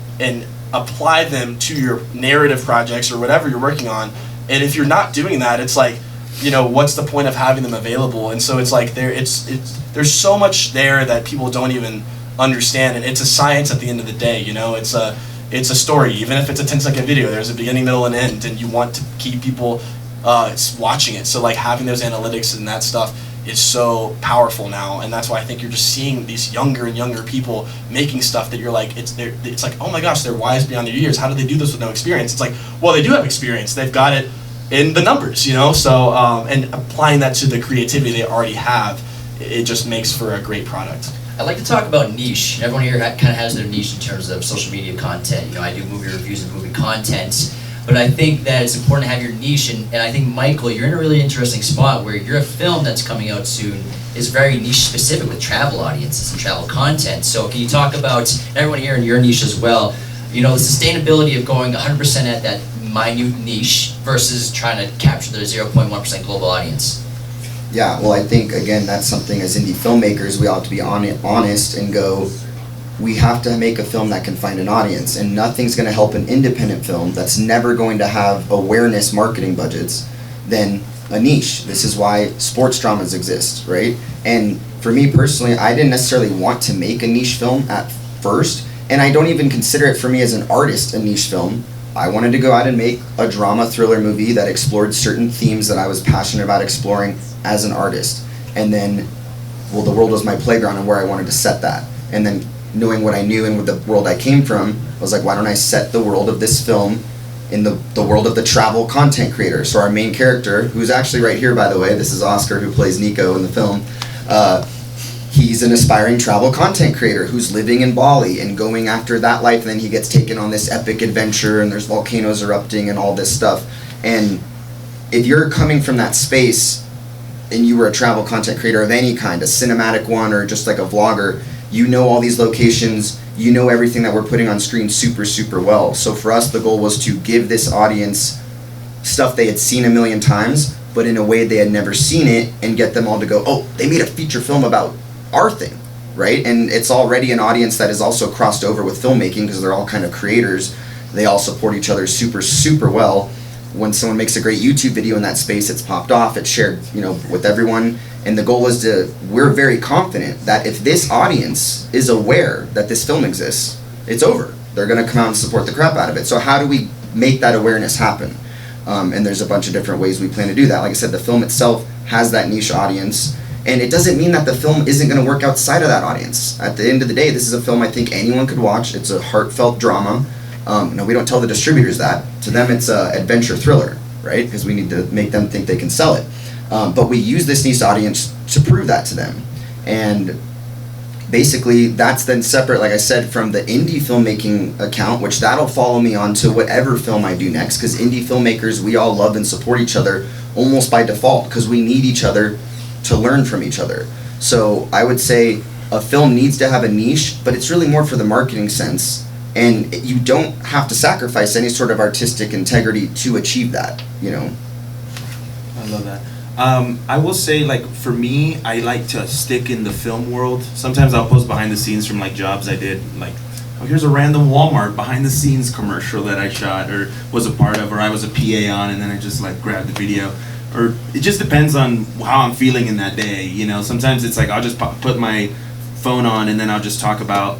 apply them to your narrative projects or whatever you're working on. And if you're not doing that, it's like, what's the point of having them available? And so it's like there's so much there that people don't even understand, and it's a science at the end of the day. It's a story. Even if it's a 10-second video, there's a beginning, middle, and end, and you want to keep people watching it. So like having those analytics and that stuff is so powerful now, and that's why I think you're just seeing these younger and younger people making stuff that you're like, it's like, oh my gosh, they're wise beyond their years. How do they do this with no experience? It's like, well, they do have experience. They've got it in the numbers, So and applying that to the creativity they already have, it just makes for a great product. I'd like to talk about niche. Everyone here kind of has their niche in terms of social media content. I do movie reviews and movie content, but I think that it's important to have your niche, and I think, Michael, you're in a really interesting spot where your film that's coming out soon is very niche specific with travel audiences and travel content. So can you talk about, everyone here in your niche as well, the sustainability of going 100% at that minute niche versus trying to capture the 0.1% global audience? Yeah, well, I think, again, that's something as indie filmmakers we ought to be honest and go, we have to make a film that can find an audience, and nothing's going to help an independent film that's never going to have awareness marketing budgets than a niche. This is why sports dramas exist, right? And for me personally, I didn't necessarily want to make a niche film at first, and I don't even consider it for me as an artist a niche film. I wanted to go out and make a drama thriller movie that explored certain themes that I was passionate about exploring as an artist. And then, well, the world was my playground and where I wanted to set that. And then knowing what I knew and what the world I came from, I was like, why don't I set the world of this film in the world of the travel content creator? So our main character, who's actually right here, by the way, this is Oscar, who plays Nico in the film. He's an aspiring travel content creator who's living in Bali and going after that life, and then he gets taken on this epic adventure, and there's volcanoes erupting and all this stuff. And if you're coming from that space and you were a travel content creator of any kind, a cinematic one or just like a vlogger, you know all these locations, you know everything that we're putting on screen super, super well. So for us, the goal was to give this audience stuff they had seen a million times, but in a way they had never seen it, and get them all to go, oh, they made a feature film about our thing, right? And it's already an audience that is also crossed over with filmmaking because they're all kind of creators. They all support each other super, super well. When someone makes a great YouTube video in that space, it's popped off, it's shared, with everyone. And the goal is we're very confident that if this audience is aware that this film exists, it's over. They're gonna come out and support the crap out of it. So how do we make that awareness happen? And there's a bunch of different ways we plan to do that. Like I said, the film itself has that niche audience, and it doesn't mean that the film isn't gonna work outside of that audience. At the end of the day, this is a film I think anyone could watch. It's a heartfelt drama. No, we don't tell the distributors that. To them, it's an adventure thriller, right? Because we need to make them think they can sell it. But we use this niche audience to prove that to them. And basically, that's then separate, like I said, from the indie filmmaking account, which that'll follow me on to whatever film I do next, because indie filmmakers, we all love and support each other almost by default, because we need each other to learn from each other. So I would say a film needs to have a niche, but it's really more for the marketing sense. And you don't have to sacrifice any sort of artistic integrity to achieve that, I love that. I will say, like, for me, I like to stick in the film world. Sometimes I'll post behind the scenes from, like, jobs I did, like, oh, here's a random Walmart behind the scenes commercial that I shot or was a part of, or I was a PA on, and then I just, like, grabbed the video. Or it just depends on how I'm feeling in that day, Sometimes it's like I'll just put my phone on and then I'll just talk about,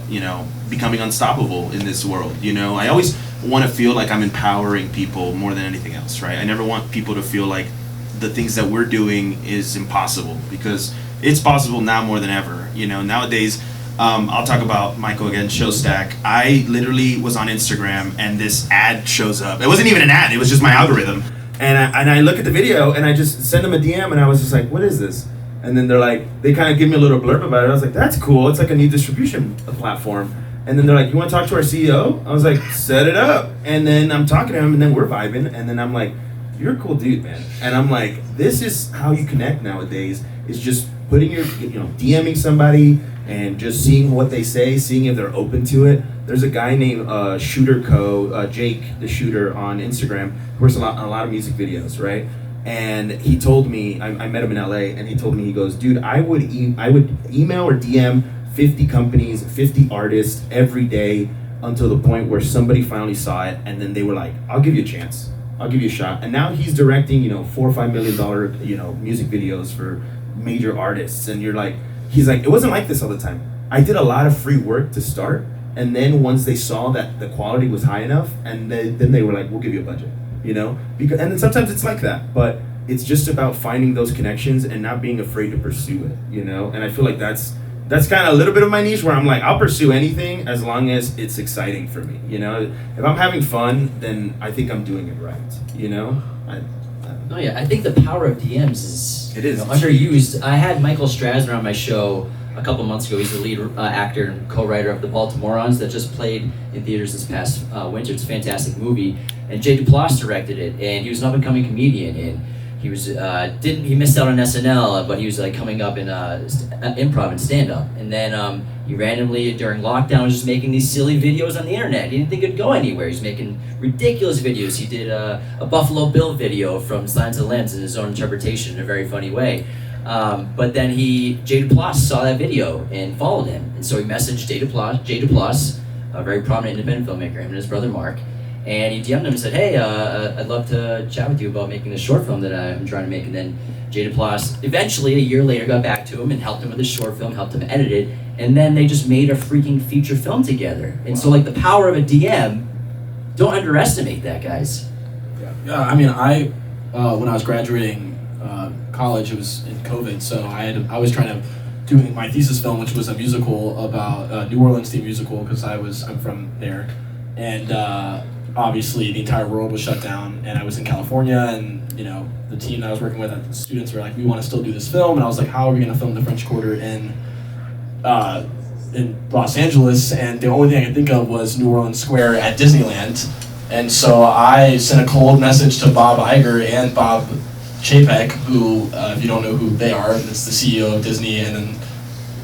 becoming unstoppable in this world. I always want to feel like I'm empowering people more than anything else, right? I never want people to feel like the things that we're doing is impossible, because it's possible now more than ever. Nowadays, I'll talk about Michael again, Showstack. I literally was on Instagram and this ad shows up. It wasn't even an ad, it was just my algorithm. And I look at the video and I just send them a DM and I was just like, what is this? And then they kind of give me a little blurb about it. I was like, that's cool. It's like a new distribution platform. And then they're like, you want to talk to our CEO? I was like, set it up. And then I'm talking to him, and then we're vibing. And then I'm like, you're a cool dude, man. And I'm like, this is how you connect nowadays, is just putting your, DMing somebody and just seeing what they say, seeing if they're open to it. There's a guy named Shooter Jake the Shooter on Instagram, who works on a lot of music videos, right? And he told me, I met him in LA, and he told me, he goes, dude, I would email or DM 50 companies, 50 artists every day until the point where somebody finally saw it, and then they were like, I'll give you a chance. I'll give you a shot. And now he's directing, $4 or $5 million, music videos for major artists. And you're like, he's like, it wasn't like this all the time. I did a lot of free work to start. And then once they saw that the quality was high enough, and then they were like, we'll give you a budget, Because, and then sometimes it's like that, but it's just about finding those connections and not being afraid to pursue it, And I feel like that's kind of a little bit of my niche, where I'm like, I'll pursue anything as long as it's exciting for me, If I'm having fun, then I think I'm doing it right, Oh yeah, I think the power of DMs is It's underused. I had Michael Strasner on my show a couple months ago. He's the lead actor and co-writer of The Baltimoreans that just played in theaters this past winter. It's a fantastic movie, and Jay Duplass directed it, and he was an up-and-coming comedian, and he was he missed out on SNL, but he was like coming up in improv and stand-up, and then he randomly during lockdown was just making these silly videos on the internet. He didn't think it'd go anywhere. He's making ridiculous videos. He did a Buffalo Bill video from Silence of the Lambs in his own interpretation in a very funny way. But then Jay Duplass saw that video and followed him, and so he messaged Jay Duplass, a very prominent independent filmmaker, him and his brother Mark. And he DM'd him and said, hey, I'd love to chat with you about making this short film that I'm trying to make. And then Jay Duplass eventually, a year later, got back to him and helped him with his short film, helped him edit it. And then they just made a freaking feature film together. And so, the power of a DM, don't underestimate that, guys. Yeah, I mean, when I was graduating college, it was in COVID, so I was trying to do my thesis film, which was a musical about a New Orleans themed musical, because I'm from there. And obviously the entire world was shut down, and I was in California, and the team that I was working with, the students were like, we want to still do this film, and I was like, how are we going to film the French Quarter in Los Angeles? And the only thing I could think of was New Orleans Square at Disneyland. And so I sent a cold message to Bob Iger and Bob Chapek, who, if you don't know who they are, it's the CEO of Disney, and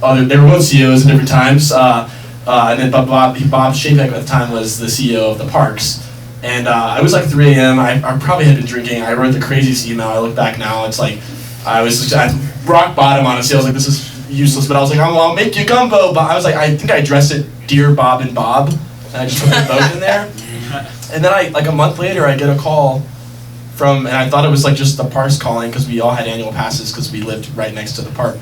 then they were both CEOs at different times. And then Bob Chapek at the time was the CEO of the parks. And it was like 3 a.m. I probably had been drinking. I wrote the craziest email. I look back now, it's like, I was at rock bottom, honestly. I was like, this is useless. But I was like, I'll make you gumbo. But I was like, I think I addressed it, Dear Bob and Bob. And I just put them both in there. And then a month later, I get a call and I thought it was like just the parks calling, because we all had annual passes because we lived right next to the park.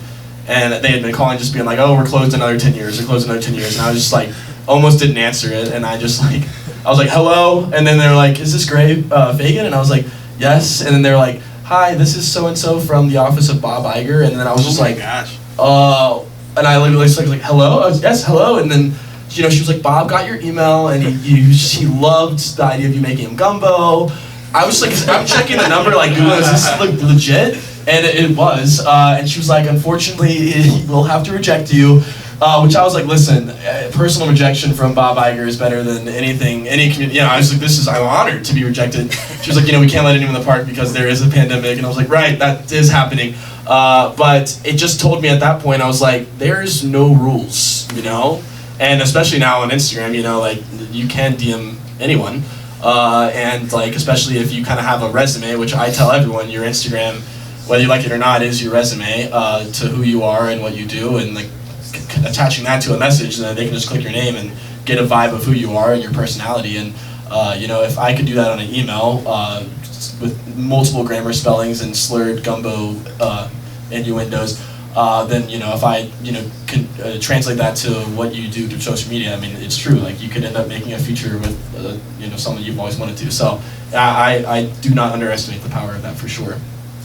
And they had been calling, just being like, oh, we're closed another 10 years, we're closed another 10 years. And I was just like, almost didn't answer it. And I was like, hello? And then they're like, is this Gray Fagan? And I was like, yes. And then they're like, hi, this is so-and-so from the office of Bob Iger. And then I was just like, gosh. And I literally was like, hello? I was, yes, hello. And then, she was like, Bob got your email, and he loved the idea of you making him gumbo. I was like, I'm checking the number, like, Google, is this legit? And it was, and she was like, unfortunately, we'll have to reject you, which I was like, listen, personal rejection from Bob Iger is better than anything, any community, I was like, I'm honored to be rejected. She was like, we can't let anyone in the park because there is a pandemic, and I was like, right, that is happening. But it just told me at that point, I was like, there's no rules, and especially now on Instagram, you can DM anyone, and especially if you kind of have a resume, which I tell everyone, your Instagram, whether you like it or not, is your resume to who you are and what you do, and attaching that to a message, then they can just click your name and get a vibe of who you are and your personality. And if I could do that on an email with multiple grammar spellings and slurred gumbo innuendos, then if I can translate that to what you do through social media, it's true. You could end up making a feature with someone you've always wanted to. So I do not underestimate the power of that, for sure.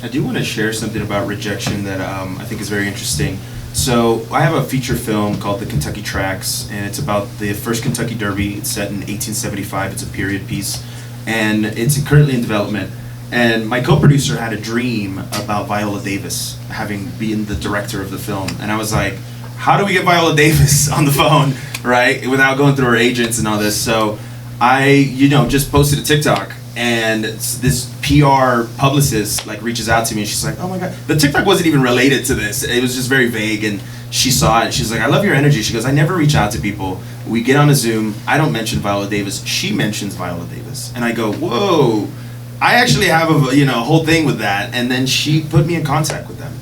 I do want to share something about rejection that I think is very interesting. So I have a feature film called The Kentucky Tracks, and it's about the first Kentucky Derby. It's set in 1875. It's a period piece, and it's currently in development. And my co-producer had a dream about Viola Davis having been the director of the film. And I was like, how do we get Viola Davis on the phone, right, without going through her agents and all this? So I, just posted a TikTok, and this PR publicist like reaches out to me and she's like, oh my god, the TikTok wasn't even related to this, it was just very vague, and she saw it and she's like, I love your energy. She goes, I never reach out to people, we get on a Zoom, I don't mention Viola Davis, she mentions Viola Davis, and I go, whoa, I actually have a whole thing with that. And then she put me in contact with them,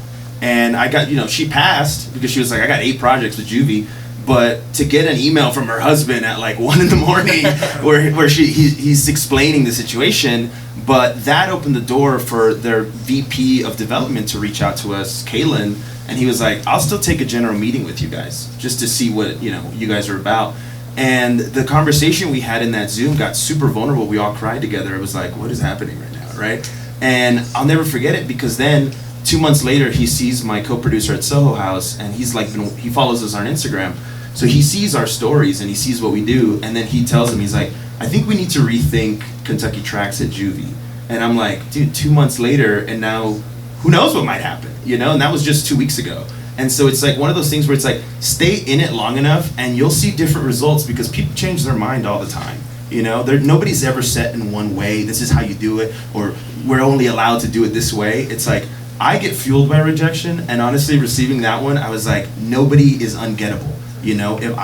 and I got, she passed because she was like, I got 8 projects with Juvie. But to get an email from her husband at like 1 a.m. where he's explaining the situation, but that opened the door for their VP of development to reach out to us, Kalen, and he was like, I'll still take a general meeting with you guys just to see what you guys are about. And the conversation we had in that Zoom got super vulnerable. We all cried together. It was like, what is happening right now, right? And I'll never forget it because then 2 months later, he sees my co-producer at Soho House, and he follows us on Instagram. So he sees our stories and he sees what we do, and then he tells him, he's like, I think we need to rethink Kentucky Tracks at Juvie. And I'm like, dude, 2 months later, and now who knows what might happen, and that was just 2 weeks ago. And so it's like one of those things where it's like, stay in it long enough and you'll see different results because people change their mind all the time. Nobody's ever set in one way, this is how you do it, or we're only allowed to do it this way. It's like, I get fueled by rejection, and honestly, receiving that one, I was like, nobody is ungettable. If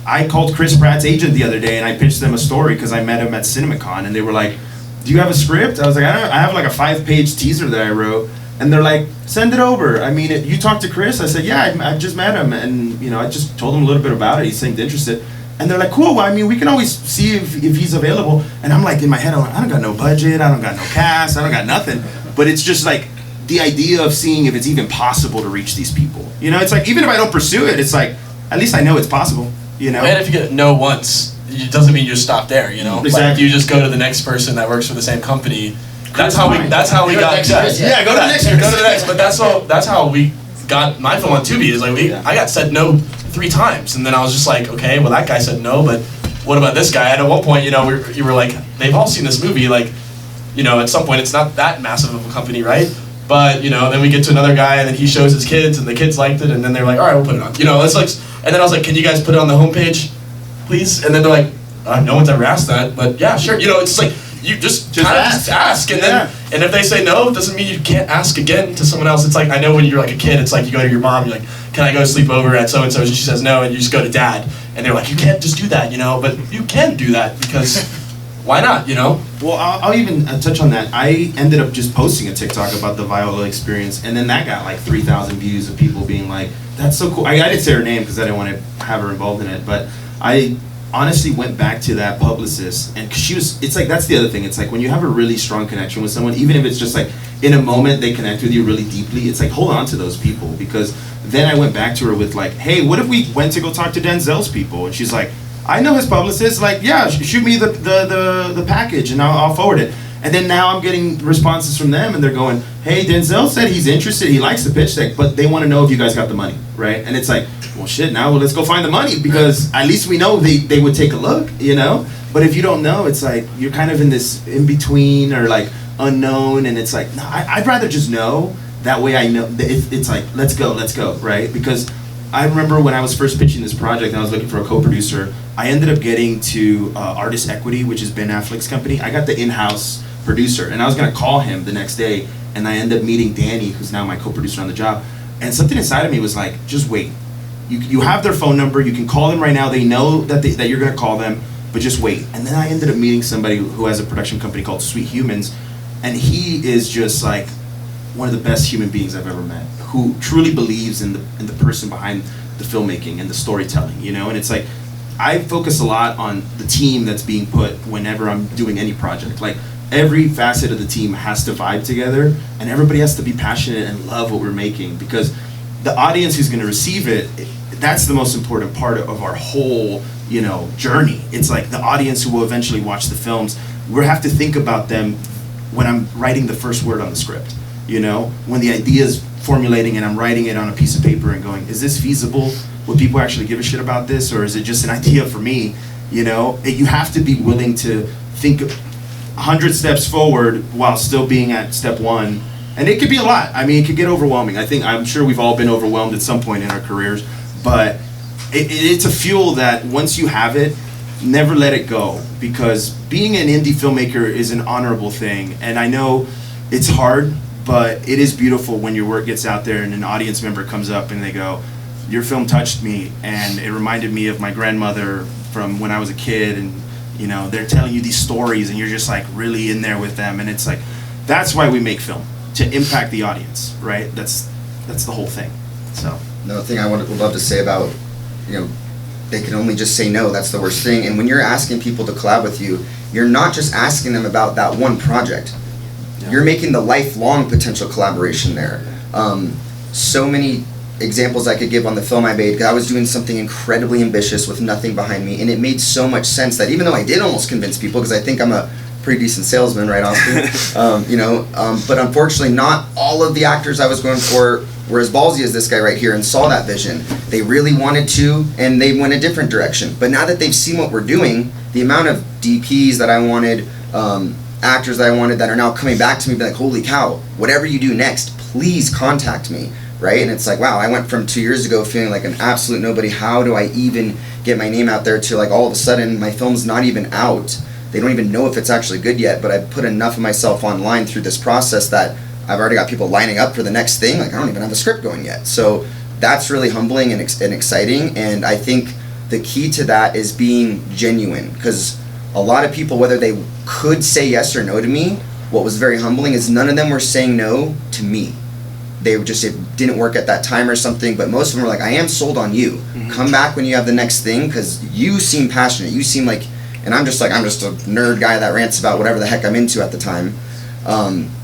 I called Chris Pratt's agent the other day and I pitched them a story because I met him at CinemaCon, and they were like, do you have a script? I was like, I have like a 5-page teaser that I wrote, and they're like, send it over. I mean, you talked to Chris? I said, yeah, I just met him, and I just told him a little bit about it. He seemed interested. And they're like, cool, well, I mean, we can always see if he's available. And I'm like, in my head, I'm like, I don't got no budget, I don't got no cast, I don't got nothing. But it's just like the idea of seeing if it's even possible to reach these people. It's like, even if I don't pursue it, it's like, at least I know it's possible, And if you get no once, it doesn't mean you stop there, Exactly. Like, you just go to the next person that works for the same company. That's how we got. Yeah, go to the next. Go to the next. But that's how we got my film on Tubi. Is like I got said no 3 times, and then I was just like, okay, well that guy said no, but what about this guy? And at one point, you were like, they've all seen this movie, like, at some point it's not that massive of a company, right? But then we get to another guy, and then he shows his kids, and the kids liked it, and then they're like, all right, we'll put it on. It's like, and then I was like, can you guys put it on the homepage, please? And then they're like, no one's ever asked that, but yeah, sure. It's like you just kind of ask, and then and if they say no, it doesn't mean you can't ask again to someone else. It's like, I know when you're like a kid, it's like you go to your mom, you're like, can I go sleep over at so and so? And she says no, and you just go to dad, and they're like, you can't just do that, but you can do that because. Why not, Well, I'll even touch on that. I ended up just posting a TikTok about the Viola experience, and then that got like 3,000 views of people being like, that's so cool. I didn't say her name because I didn't want to have her involved in it, but I honestly went back to that publicist, and it's like, that's the other thing. It's like when you have a really strong connection with someone, even if it's just like in a moment they connect with you really deeply, it's like, hold on to those people, because then I went back to her with like, hey, what if we went to go talk to Denzel's people? And she's like, I know his publicist, like, yeah, shoot me the package and I'll forward it. And then now I'm getting responses from them, and they're going, hey, Denzel said he's interested, he likes the pitch deck, but they want to know if you guys got the money, right? And it's like, well, shit, now let's go find the money, because at least we know they would take a look, But if you don't know, it's like, you're kind of in this in-between or like unknown, and it's like, no, I'd rather just know. That way I know, it's like, let's go, right? Because I remember when I was first pitching this project and I was looking for a co-producer, I ended up getting to Artist Equity, which is Ben Affleck's company. I got the in-house producer, and I was gonna call him the next day, and I ended up meeting Danny, who's now my co-producer on the job. And something inside of me was like, just wait. You have their phone number, you can call them right now, they know that you're gonna call them, but just wait. And then I ended up meeting somebody who has a production company called Sweet Humans, and he is just like one of the best human beings I've ever met, who truly believes in the person behind the filmmaking and the storytelling, And it's like, I focus a lot on the team that's being put whenever I'm doing any project. Like, every facet of the team has to vibe together, and everybody has to be passionate and love what we're making, because the audience who's going to receive it, that's the most important part of our whole, journey. It's like the audience who will eventually watch the films. We have to think about them when I'm writing the first word on the script. When the idea is formulating and I'm writing it on a piece of paper and going, is this feasible? Would people actually give a shit about this, or is it just an idea for me? You have to be willing to think 100 steps forward while still being at step 1. And it could be a lot. I mean, it could get overwhelming. I'm sure we've all been overwhelmed at some point in our careers, but it's a fuel that once you have it, never let it go, because being an indie filmmaker is an honorable thing, and I know it's hard, but it is beautiful when your work gets out there and an audience member comes up and they go, your film touched me and it reminded me of my grandmother from when I was a kid, and you know, they're telling you these stories and you're just like really in there with them, and it's like, that's why we make film, to impact the audience, right? That's the whole thing. So another thing I would love to say about, you know, they can only just say no. That's the worst thing. And when you're asking people to collab with you, you're not just asking them about that one project. Yeah. You're making the lifelong potential collaboration there. So many examples I could give on the film I made. I was doing something incredibly ambitious with nothing behind me, and it made so much sense that even though I did almost convince people, because I think I'm a pretty decent salesman, right, Austin? You know, but unfortunately not all of the actors I was going for were as ballsy as this guy right here and saw that vision. They really wanted to, and they went a different direction. But now that they've seen what we're doing, the amount of DPs that I wanted, actors that I wanted, that are now coming back to me, be like, holy cow, whatever you do next, please contact me, right? And it's like, wow, I went from 2 years ago feeling like an absolute nobody, how do I even get my name out there, to like all of a sudden my film's not even out. They don't even know if it's actually good yet, but I put enough of myself online through this process that I've already got people lining up for the next thing. Like, I don't even have a script going yet. So that's really humbling and exciting. And I think the key to that is being genuine, because a lot of people, whether they could say yes or no to me, what was very humbling is none of them were saying no to me. They just, it didn't work at that time or something, but most of them were like, I am sold on you. Mm-hmm. Come back when you have the next thing, because you seem passionate. You seem like, and I'm just a nerd guy that rants about whatever the heck I'm into at the time.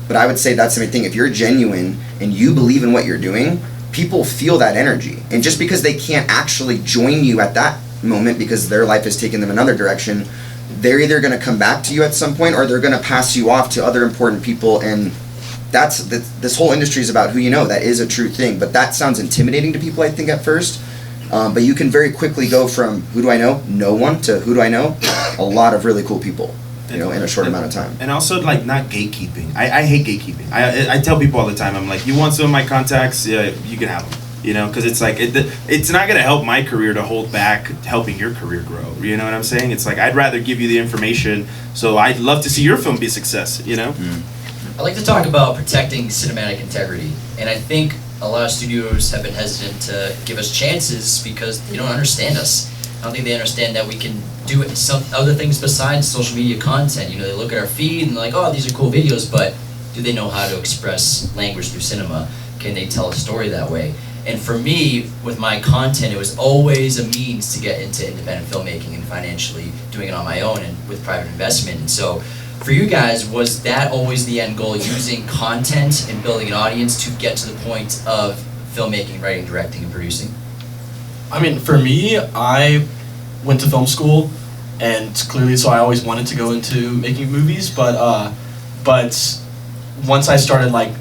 But I would say that's the main thing. If you're genuine and you believe in what you're doing, people feel that energy. And just because they can't actually join you at that moment because their life has taken them another direction, they're either going to come back to you at some point or they're going to pass you off to other important people. And this whole industry is about who you know. That is a true thing. But that sounds intimidating to people, I think, at first. But you can very quickly go from who do I know, no one, to who do I know, a lot of really cool people, you know, in a short amount of time. And also, like, not gatekeeping. I hate gatekeeping. I tell people all the time, I'm like, you want some of my contacts? Yeah, you can have them. You know, because it's like, it's not going to help my career to hold back helping your career grow. You know what I'm saying? It's like, I'd rather give you the information, so I'd love to see your film be a success, you know? I like to talk about protecting cinematic integrity, and I think a lot of studios have been hesitant to give us chances because they don't understand us. I don't think they understand that we can do some other things besides social media content. You know, they look at our feed and they're like, oh, these are cool videos, but do they know how to express language through cinema? Can they tell a story that way? And for me, with my content, it was always a means to get into independent filmmaking and financially doing it on my own and with private investment. And so for you guys, was that always the end goal, using content and building an audience to get to the point of filmmaking, writing, directing, and producing? I mean, for me, I went to film school, and clearly, so I always wanted to go into making movies, but once I started, like,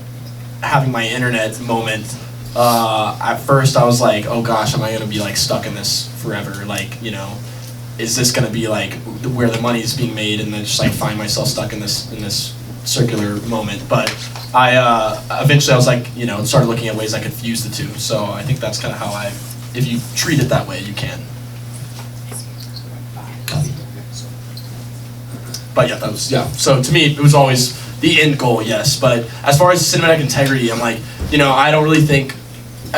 having my internet moment, at first I was like, oh gosh, am I gonna be, like, stuck in this forever? Like, you know, is this gonna be, like, where the money is being made, and then just, like, find myself stuck in this circular moment? But I, eventually I was like, you know, started looking at ways I could fuse the two, so I think that's kind of how if you treat it that way, you can. But yeah, so to me, it was always the end goal, yes. But as far as cinematic integrity, I'm like, you know, I don't really think,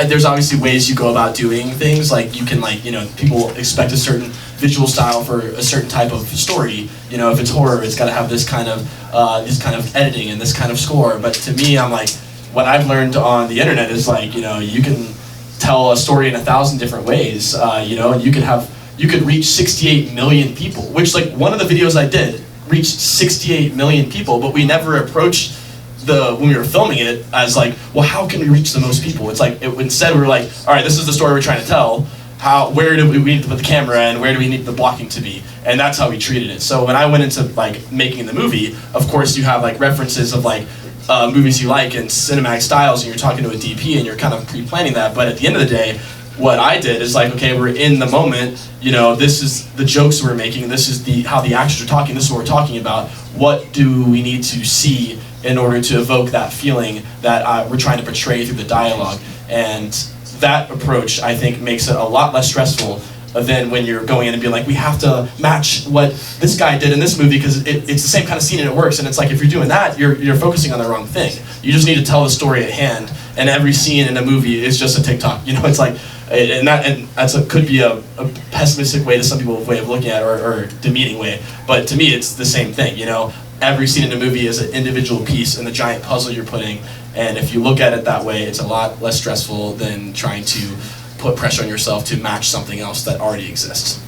there's obviously ways you go about doing things. Like, you can, like, you know, people expect a certain visual style for a certain type of story. You know, if it's horror, it's got to have this kind of editing and this kind of score. But to me, I'm like, what I've learned on the internet is, like, you know, you can tell a story in 1,000 different ways. You know, and you could reach 68 million people, which, like, one of the videos I did reached 68 million people, but we never approached when we were filming it as like, well, how can we reach the most people? It's like, instead we were like, all right, this is the story we're trying to tell. Where do we need to put the camera and where do we need the blocking to be? And that's how we treated it. So when I went into, like, making the movie, of course you have, like, references of, like, movies you like and cinematic styles, and you're talking to a DP and you're kind of pre-planning that. But at the end of the day, what I did is, like, okay, we're in the moment, you know, this is the jokes we're making, this is how the actors are talking, this is what we're talking about. What do we need to see in order to evoke that feeling that we're trying to portray through the dialogue? And that approach, I think, makes it a lot less stressful than when you're going in and being like, we have to match what this guy did in this movie because it's the same kind of scene and it works. And it's like, if you're doing that, you're focusing on the wrong thing. You just need to tell the story at hand, and every scene in a movie is just a TikTok. You know, it's like, could be a pessimistic way to some people's way of looking at it, or demeaning way, but to me it's the same thing. You know, every scene in a movie is an individual piece in the giant puzzle you're putting, and if you look at it that way, it's a lot less stressful than trying to put pressure on yourself to match something else that already exists.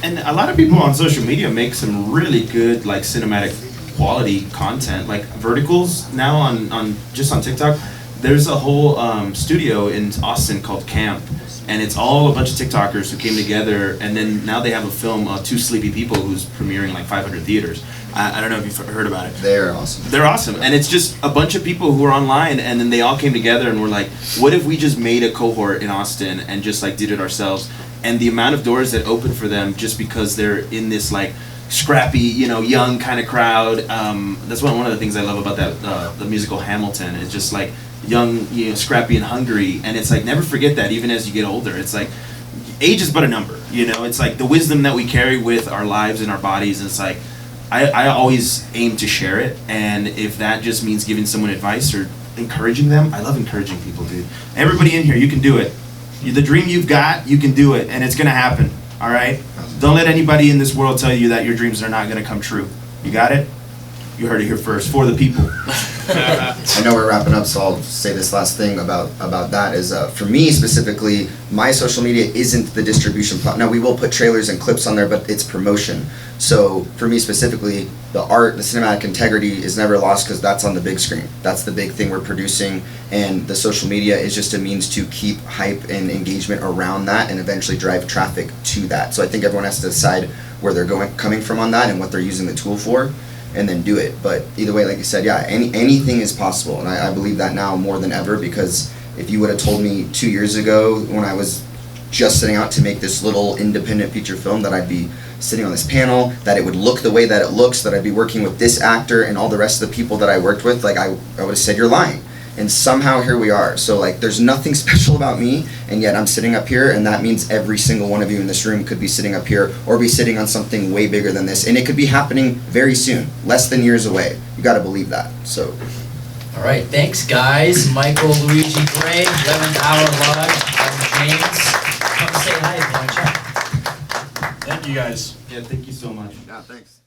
And a lot of people on social media make some really good like cinematic quality content, like verticals now on just on TikTok. There's a whole studio in Austin called Camp, and it's all a bunch of TikTokers who came together, and then now they have a film, Two Sleepy People, who's premiering like 500 theaters. I don't know if you've heard about it. They're awesome. They're awesome, and it's just a bunch of people who are online, and then they all came together and were like, what if we just made a cohort in Austin and just like did it ourselves? And the amount of doors that open for them just because they're in this like scrappy, you know, young kind of crowd. That's one of the things I love about that the musical Hamilton. It's just like young, you know, scrappy and hungry, and it's like never forget that even as you get older. It's like age is but a number, you know. It's like the wisdom that we carry with our lives and our bodies, and it's like I always aim to share it, and if that just means giving someone advice or encouraging them, I love encouraging people, dude. Everybody in here, you can do it. The dream you've got, you can do it, and it's gonna happen. All right. Don't let anybody in this world tell you that your dreams are not gonna come true. You got it? You heard it here first. For the people. I know we're wrapping up, so I'll say this last thing about that is, for me specifically, my social media isn't the distribution platform. Now, we will put trailers and clips on there, but it's promotion. So for me specifically, the art, the cinematic integrity is never lost because that's on the big screen. That's the big thing we're producing, and the social media is just a means to keep hype and engagement around that and eventually drive traffic to that. So I think everyone has to decide where they're coming from on that and what they're using the tool for, and then do it. But either way, like you said, yeah, anything is possible, and I believe that now more than ever, because if you would have told me 2 years ago when I was just setting out to make this little independent feature film that I'd be sitting on this panel, that it would look the way that it looks, that I'd be working with this actor and all the rest of the people that I worked with, like I would have said, you're lying. And somehow here we are. So like there's nothing special about me, and yet I'm sitting up here, and that means every single one of you in this room could be sitting up here or be sitting on something way bigger than this, and it could be happening very soon, less than years away. You got to believe that. So All right, thanks guys. Michael, Luigi, Gray, 11th Hour Lodge, I'm James. Come say hi if you want to chat. Thank you guys. Yeah, thank you so much. yeah, thanks.